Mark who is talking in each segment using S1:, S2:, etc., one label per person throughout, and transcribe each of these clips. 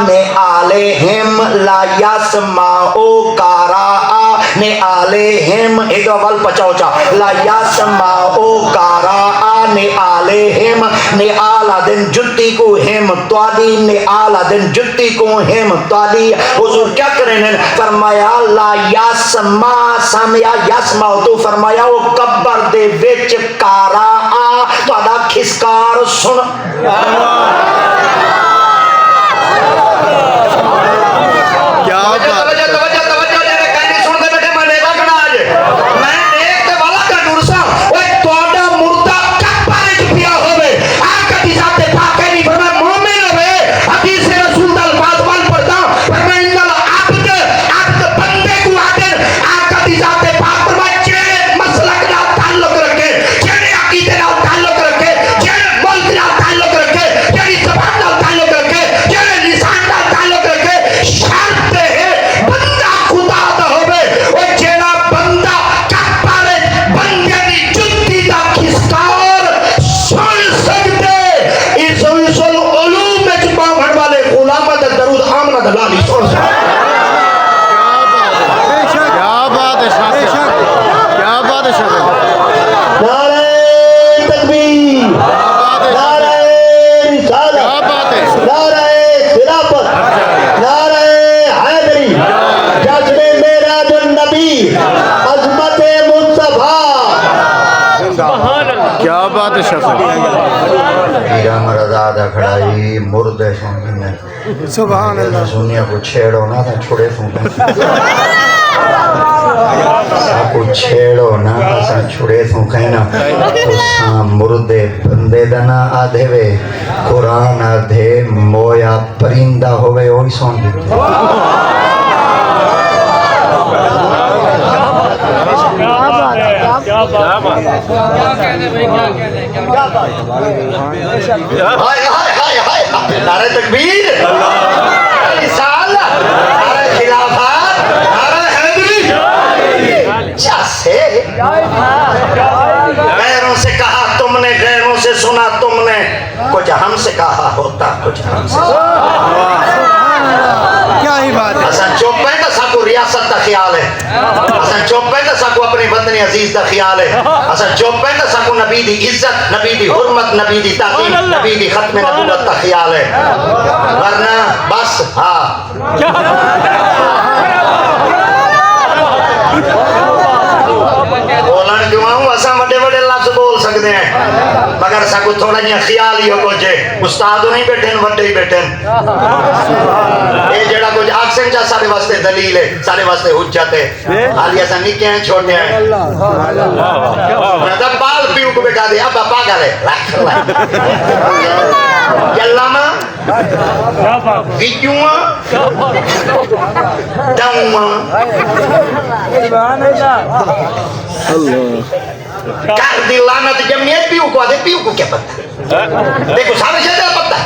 S1: نعالہم لا یسمعو قراء نعالہم ایدو اول پچاو چا لا یسمعو قراء نعالہم نعال دن جتی کو ہم توالی نعال دن جتی کو ہم توالی حضور کیا کریں ہیں فرمایا لا یسمع سامیا یسمع تو فرمایا وہ قبر دے وچ قراء تو ادا کھسکار سن
S2: کیا بات ہے شفیع
S1: ایران رضا کھڑائی مردے سنگی
S2: سبحان اللہ
S1: سنیا کو چھیڑو نا تھا چھوڑے سنگی کو چھیڑو نا تھا چھوڑے سنگی نا تو مردے بندے دنا آدھے وے قرآن آدھے مویا پرندہ ہوئے ہوئی سن دیتے نعرہ تکبیر رسالہ نعرہ خلافت نعرہ حیدری جیسے غیروں سے کہا تم نے غیروں سے سنا تم نے کچھ ہم سے کہا ہوتا کچھ ہم سے
S2: کیا ہی بات ہے
S1: حسن چوپ ہے کہ ساکو ریاست دا خیال ہے حسن چوپ ہے کہ ساکو اپنی وطن عزیز دا خیال ہے حسن چوپ ہے کہ ساکو نبی دی عزت نبی دی حرمت نبی دی تعظیم نبی دی ختم نبوت دا خیال ہے ورنہ بس بولن کیوں آؤں اساں وڈے وڈے لفظ بول سکتے ہیں مگر ساکو تھوڑا جہاں خیال ہی ہو پہنچے استاد نہیں بیٹھے وڈے ہی بیٹھے یہ جڑا کچھ آکسن چاہ سارے واسطے دلیل ہے سارے واسطے حجت ہے حالی ایسا نہیں کہیں چھوڑنے ہیں میں تب بال پیو کو بٹھا دیا ابا پاگل ہے یلاما ویجوما ڈاؤما کر دی لعنت جمعیت پیو کو آدھے پیو کو کیا پتہ دیکھو سارے شہدہ پتہ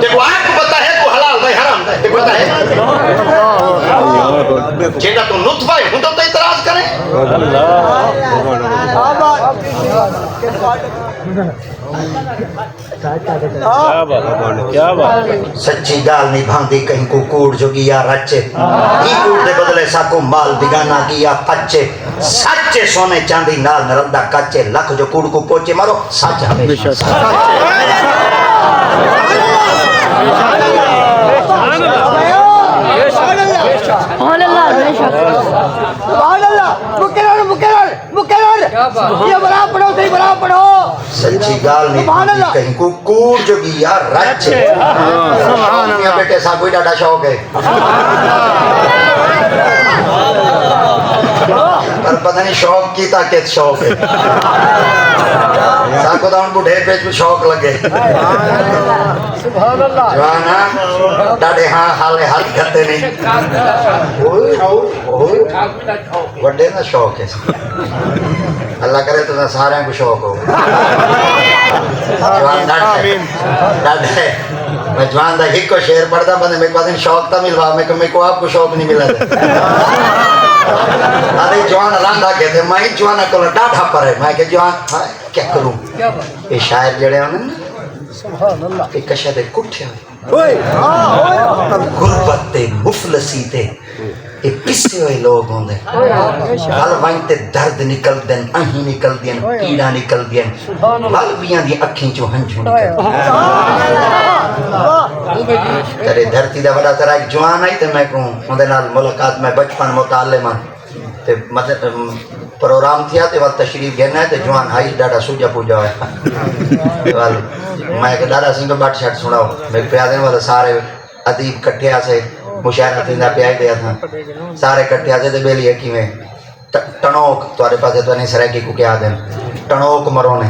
S1: دیکھو آپ کو پتہ ہے کو حلال ہے حرام ہے دیکھو پتہ ہے جینا تو نطفہ ہے ہوں تو اعتراض کریں سچی گال نہیں بھاندی کہیں کو کوڑ جو گیا رچے ہی کوڑ دے بدلے ساکو مال بگانا گیا پچے سچے سونے چاندی نال نرندہ کچے لکھ جو کوڑ کو پوچے مارو سچ ہمیشہ
S3: سبحان اللہ مکرر یہ بڑا پڑھو صحیح بڑا پڑھو
S1: سچی گال نہیں بھاندی کہیں کو کوڑ جو گیا رچے میاں بیٹے سا کوئی ڈاٹا شوق ہے پر پتہ نہیں شوق کی تاکت شوق ہے ساکو داؤن بڑھے پیچ میں شوق لگے جوانا ڈاڑے ہاں حالے ہاتھ گھتے نہیں وڈے نا شوق ہے اللہ کرے تو سارے کو شوق ہو جوان ڈاڑے میں جوان دا ہک کو شیر پڑھتا بندے میں کو دن شوق تا ملوا میں کو آپ کو شوق نہیں ملا تھا آدھے جوان راندا کہتے میں جوانا کو ڈاڑھا پر ہے میں کہ جوان کیا کروں یہ شاعر جڑے ہونے نا ایک کشہ دے کٹھے ہوئے غربت تے مفلسی تے یہ پسے ہوئے لوگ ہوندے بل وائن تے درد نکل دیں اہیں نکل دیں پیڑا نکل دیں بل بیاں دی اکھیں چو ہنجھوں نکل ترے دھرتی دا بڑا طرح ایک جوان آئی تے میں کہوں ہوندے نال ملاقات میں بچپن متعلمہ تے پروگرام تھیا تے وقت تشریف گھرنا ہے تے جوان ہائی ڈاڈا سوجا پوجا ہوئے میں کہ ڈاڈا سنگھ بٹ شٹ سناؤ میں پیادے والا سارے ادیب کٹھے آسے مشاہرہ تھیندا پیائی دیا تھا سارے کٹھے آسے تے بیلی اکی میں ٹنوک توارے پاسے تو نہیں سرائکی کو کیا دیں ٹنوک مرونے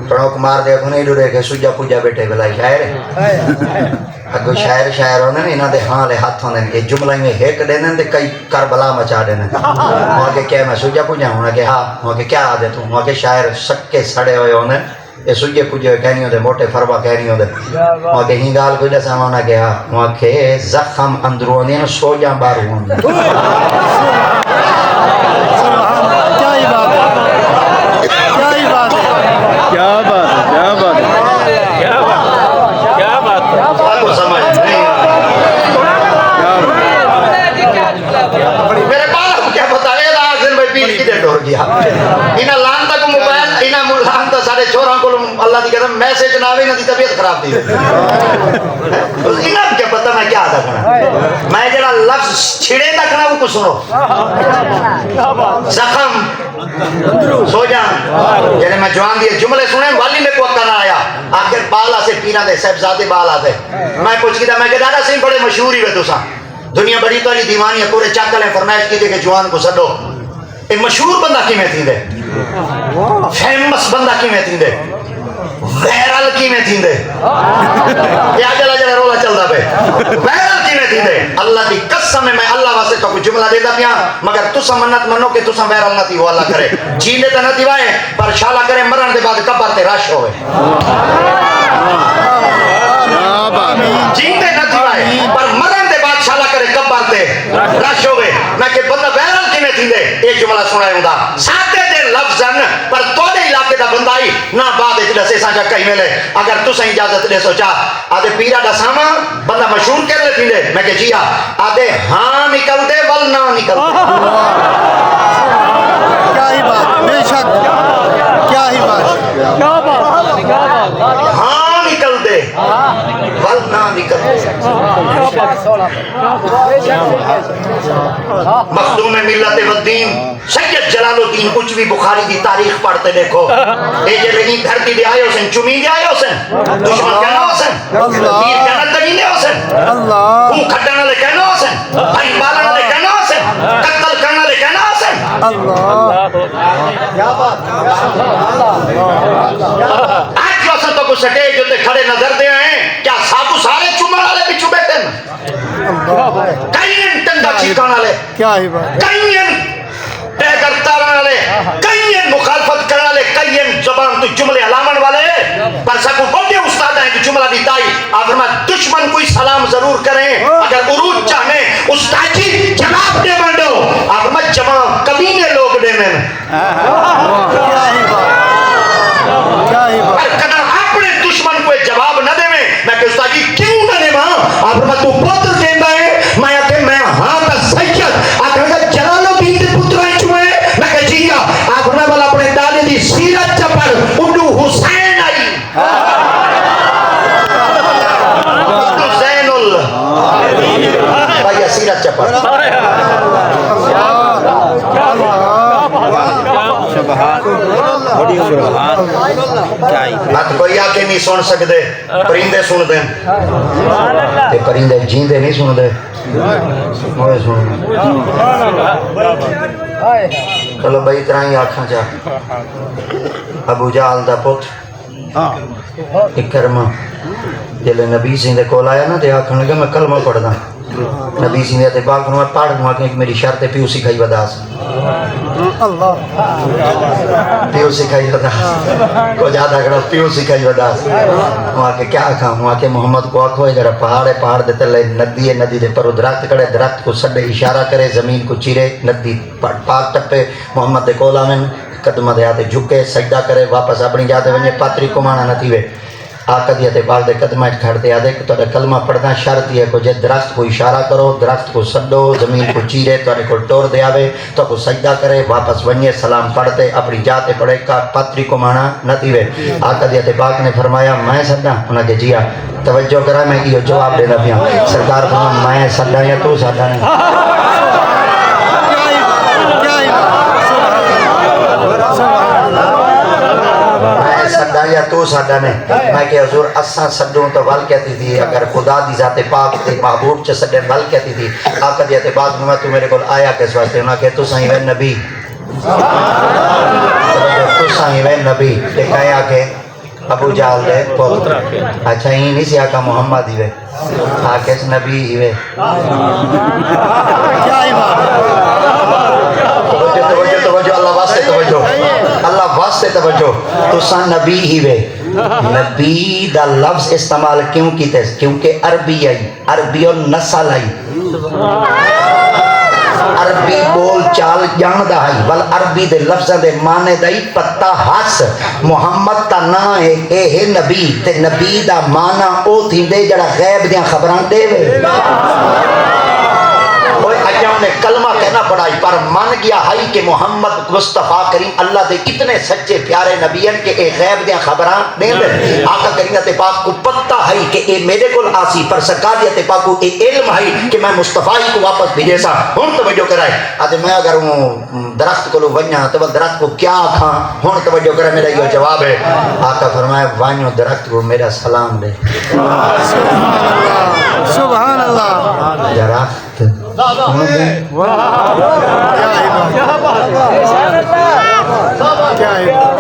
S1: ٹنوک مار دیا تو نہیں ڈرے کہ سوجا پوجا بیٹھے بلائی شاعر ہے اگو شاعر ہونے نا انہاں دے ہاں لے ہاتھ ہونے یہ جملہ میں ہیک دینے تے کئی کربلا مچا دینے وہاں کے کیا میں سوجا پوجا ہوں کہ ہاں وہاں کے کیا آدھے تو وہاں کے شاعر سکے سڑے ہوئے ہونے یہ سوجے پوجے ہوئے کہنی ہوتے موٹے فربا کہنی ہوتے وہاں کے ہی گال کوئی جیسا ہونا کہ ہاں وہاں کے زخم اندرونی ہیں سوجا بارو ہونے انہاں لانتا کو موبائل انہاں لانتا سارے چھوڑاں کو اللہ دی قسم میسیج نہ آوے انہاں دی طبیعت خراب تھی انہاں کیا پتہ میں کیا ادا کرنا میں جڑا لفظ چھڑے رکھنا وہ کو سنو زخم سو جان جنہیں میں جوان دیے جملے سنے والی میں کو وقت نہ آیا آخر بالا سے پینا دے صاحبزادے بالا دے میں پوچھ کی تھا میں کہ دادا سنگھ بڑے مشہور ہی ہوئے تو ساں دنیا بڑی تو علی دیوانی ہے پورے چاکل ہیں فرمائش کی تھے کہ جوان کو سڈو یہ مشہور بندہ کی میں تھی دے فیمس بندہ کی میں تھی دے ویرل کی میں تھی دے یا جلا جلا رولا چل دا پہ ویرل کی میں تھی دے اللہ دی قسم میں اللہ واسطے تو کچھ جملہ دیتا پیا مگر تسا منت منو کہ تسا ویرل نہ تھی وہ اللہ کرے جینے تا نہ تھی وائے پر شالا کرے مرن دے بعد کبر تے رش ہوئے جینے نہ تھی وائے پر مرن دے بعد شالا کرے کبر تے رش ہوئے میں کہ بندہ ویرل کی میں تھی دے ایک جملہ سنائے ہوں دا ساتھے دے لفظن پر توڑے علاقے دا بندائی نہ بعد اچھلے سے سانچہ کہیں ملے اگر تو سے اجازت لے سوچا آدھے پیرا دا ساما بندہ مشہور کر لے تھی دے میں کہ جیا آدھے ہاں نکل دے ول نہ نکل دے
S2: کیا ہی بات بے شک کیا ہی بات
S1: ہاں نکل دے ول نہ نکل دے مخدوم ملت والدین سید جلال الدین کچھ بھی بخاری کی تاریخ پڑھتے دیکھو اے یہ لگی دھرتی دے آئے حسن چمی دے آئے حسن دشمن کہنا حسن پیر کہنا دمینے حسن خون کھٹانا لے کہنا حسن بھائی بالانا لے کہنا حسن قتل کرنا لے کہنا حسن آج جو حسن تو کچھ سٹے جو تے کھڑے نظر دے ہیں کیا سابو سارے چمڑ والے پچھو بیٹھے ہیں کئین ٹنگا چھکانا لے
S2: کیا ہی بات
S1: کئین ٹیگر تارنا لے کئین مخالفت کرنا لے کئین زبان تو جملے علامن والے پر سکو بڑے استاد ہیں کہ جملہ بھی تائی آپ فرمائے دشمن کوئی سلام ضرور کریں اگر عروج چاہیں استاد جی جواب دے بندو آپ فرمائے جواب کمینے لوگ دے میں
S2: کیا ہی بات
S1: پر کدر اپنے دشمن کو جواب نہ دے میں کہ استاد جی کیوں نہ دے ماں آپ فرمائے تو پتر دیندہ ہے میں کہ میں ہاں تا سید آپ فرمائے جلال الدین دے پترائیں چوئے میں کہ جی آپ فرمائے والا اپنے دادے دی سیرت چپر اڈو حسین آئی اڈو زین بھائی سیرت چپر بات کوئی آکے نہیں سن سکتے پرندے سن دیں پرندے جیندے نہیں سن دے موئے سن چلو بھائی اتنا ہی آکھاں چاہ ابو جہل دا پوت اکرمہ جلے نبی سنگھ دے کول آیا نا دے آکھن لگا میں کلمہ پڑھ دا نبی سنگھ دے باغ میں پڑھ دوں کہ میری شرط پیو سکھائی وداس پیو سکھائی وداس کو زیادہ کرو پیو سکھائی وداس وہاں کے کیا کھا وہاں کے محمد کو آکھو ہے جڑا پہاڑ ہے پہاڑ دے تلے ندی ہے ندی دے پر درخت کڑے درخت کو سڈے اشارہ کرے زمین کو چیرے ندی پاک ٹپے محمد دے کول آمن قدم دے آتے جھکے سجدہ کرے واپس اپنی جاتے ونجے پاتری کمانا نہ تھیوے آقا دی تے پاک دے قدمہ کھڑ دے آدے کہ تہاڈا کلمہ پڑھنا شرط ہی ہے کو جے درخت کو اشارہ کرو درخت کو سڈو زمین کو چیرے تہاڈے کو ٹور دے آوے تو کو سجدہ کرے واپس ونجے سلام پڑھتے اپنی جاتے پڑھے کا پاتری کمانا نہ تھیوے آقا دی تے پاک نے فرمایا میں سڈا انہاں کے جیا توجہ کرا میں یہ جواب دے رہا ہوں سرکار فرمایا میں سڈا یا تو سڈا نہیں میں سڈا یا تو سڈا نہیں میں کہ حضور اساں سڈوں تو ول کہتی تھی اگر خدا دی ذات پاک تے محبوب چ سڈن ول کہتی تھی آقا دی تے پاک میں تو میرے کول آیا کس واسطے انہاں کہ تو سائیں وے نبی تو سائیں وے نبی تے کہیا کہ ابو جہل دے پتر اچھا ہی نہیں سی آقا محمد ہی وے آقا نبی ہی وے
S2: کیا ہی
S1: توجہ اللہ واسطے توجہ اللہ واسطے توجہ تو سن نبی ہی وے نبی دا لفظ استعمال کیوں کیتے کیونکہ عربی آئی عربی اور نسل آئی عربی بول چال جاندہ ہے ول عربی دے لفظاں دے معنی دائی پتہ ہس محمد تا نا ہے نبی تے نبی دا معنی او تھیندے جڑا غیب دیاں خبراں دے وے اجاں نے کلمہ کہنا پڑائی پر من گیا ہے کہ محمد مصطفیٰ کریم اللہ دے اتنے سچے پیارے نبی ہیں کہ اے غیب دیاں خبراں نہیں دے آقا کریمت پاک کو پتہ ہے کہ اے میرے کول آسی پر سرکاریت پاک کو اے علم ہے کہ میں مصطفیٰ کو واپس بھیجے سا ہن توجہ کرائے آتے میں اگر ہوں درخت کو لو ونیا تو درخت کو کیا کھاں ہن توجہ کرائے میرا یہ جواب ہے آقا فرمایا وانیو درخت کو میرا سلام دے
S2: سبحان اللہ
S1: درخت
S2: کیا ہی بات